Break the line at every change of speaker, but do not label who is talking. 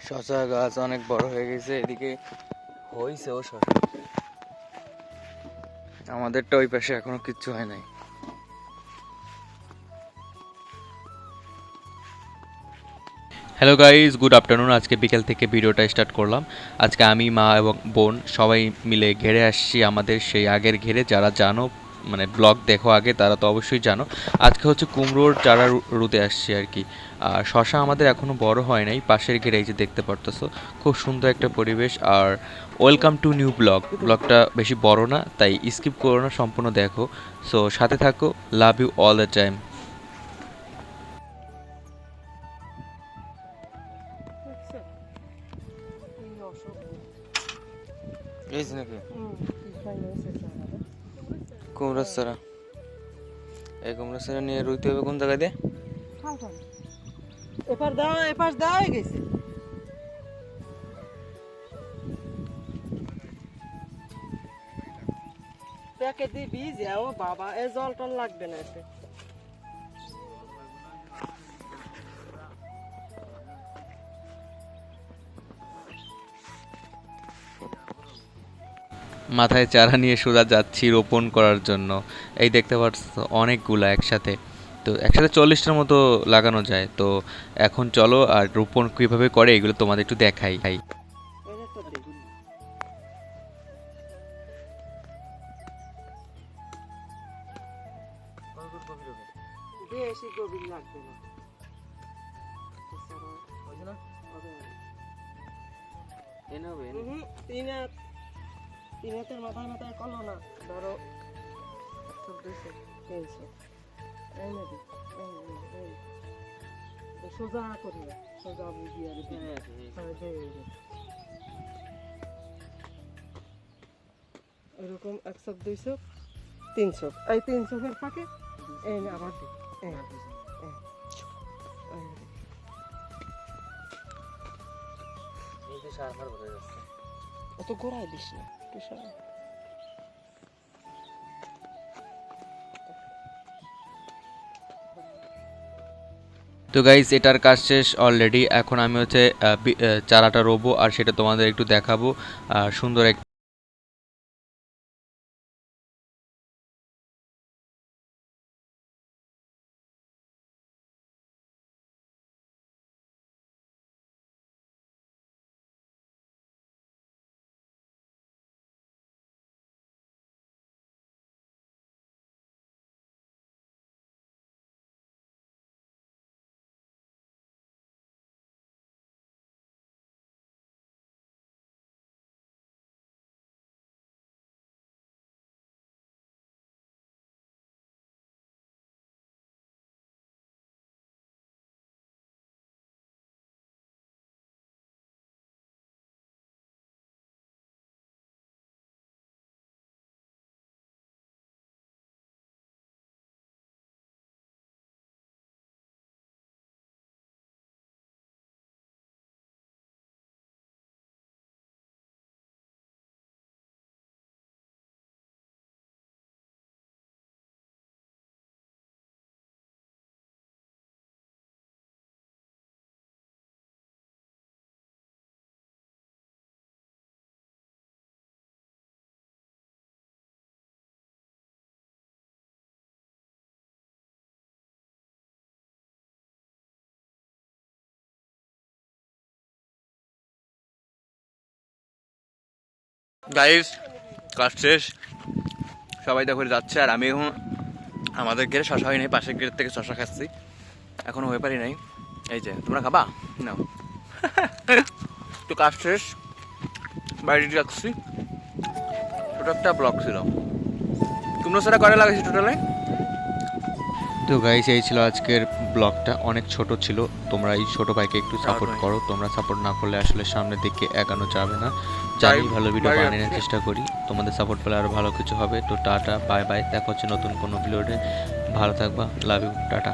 শসা গাছ অনেক বড় হয়ে গেছে, এদিকে হয়েছেও শসা। আমাদেরটা ওই পাশে এখনো কিচ্ছু হয় নাই।
Hello guys, good afternoon. আজকে বিকেল থেকে ভিডিওটা স্টার্ট করলাম। আজকে আমি, মা এবং বোন সবাই মিলে ঘেরে আসছি আমাদের সেই আগের ঘেরে। যারা জানো, মানে ব্লগ দেখো আগে, তারা তো অবশ্যই জানো। আজকে হচ্ছে কুমড়োর চারা রুতে আসছি আর কি। আর শশা আমাদের এখনও বড় হয় নাই, পাশের ঘেরে এই যে দেখতে পারতেছো। খুব সুন্দর একটা পরিবেশ। আর ওয়েলকাম টু নিউ ব্লগটা বেশি বড় না, তাই স্কিপ করো না, সম্পূর্ণ দেখো। সো সাথে থাকো। Love you all the time.
এই যে নাকি কুমড়োর চারা, এই কুমড়োর চারা নিয়ে রুইতে হবে কোন জায়গায় দিয়ে?
এপার দাও, এপাশ দাও হয়ে গেছে। প্যাকেট দিয়ে বীজ ও বাবা, এ জল টল লাগবে না এতে।
মাথায় চারা নিয়ে সোজা যাচ্ছি রোপণ করার জন্য। এই দেখতে পাচ্ছ অনেকগুলা একসাথে, তো একসাথে 40টার মতো লাগানো যায়। তো এখন চলো আর রোপণ কীভাবে করে এগুলো তোমাদের একটু দেখাই।
বেশি গভীর লাগবে না। তিন হাতের মাথায় মাথায় কলো না, ধরো 1400 300 এই নদী সোজা করি, সোজা বুঝিয়ে এরকম 100 200 300, এই 300 এর ফাঁকে এই না আবার দিই। অত গোড়ায় দিস না, একটু সরা।
তো গাইজ, এটার কাজ শেষ অলরেডি। এখন আমি হচ্ছে চারাটা রোবো আর সেটা তোমাদের একটু দেখাবো। সুন্দর এক
গাইস, কাজ শেষ, সবাই দেখো যাচ্ছে। আর আমি এখন আমাদের গেটে শশা হয় নাই, পাশের গেট থেকে শশা খাচ্ছি, এখনো হয়ে পারি নাই। এই যে তোমরা খাবা নাও। তো কাজ শেষ, বাইরে রাখছি। ছোট একটা ব্লক ছিল। কুমড়ো সারা করে লাগাইছি টোটালে।
তো গাইস, এই ছিল আজকের ব্লগটা। অনেক ছোট ছিল। তোমরা এই ছোট ভাইকে একটু সাপোর্ট করো। তোমরা সাপোর্ট না করলে আসলে সামনের দিকে এগানো যাবে না। জানি ভালো ভিডিও বানানোর চেষ্টা করি, তোমাদের সাপোর্ট পেলে আরো ভালো কিছু হবে। তো টাটা, বাই বাই, দেখা হচ্ছে নতুন কোনো ভিডিওতে। ভালো থাকবা, লাভ ইউ, টাটা।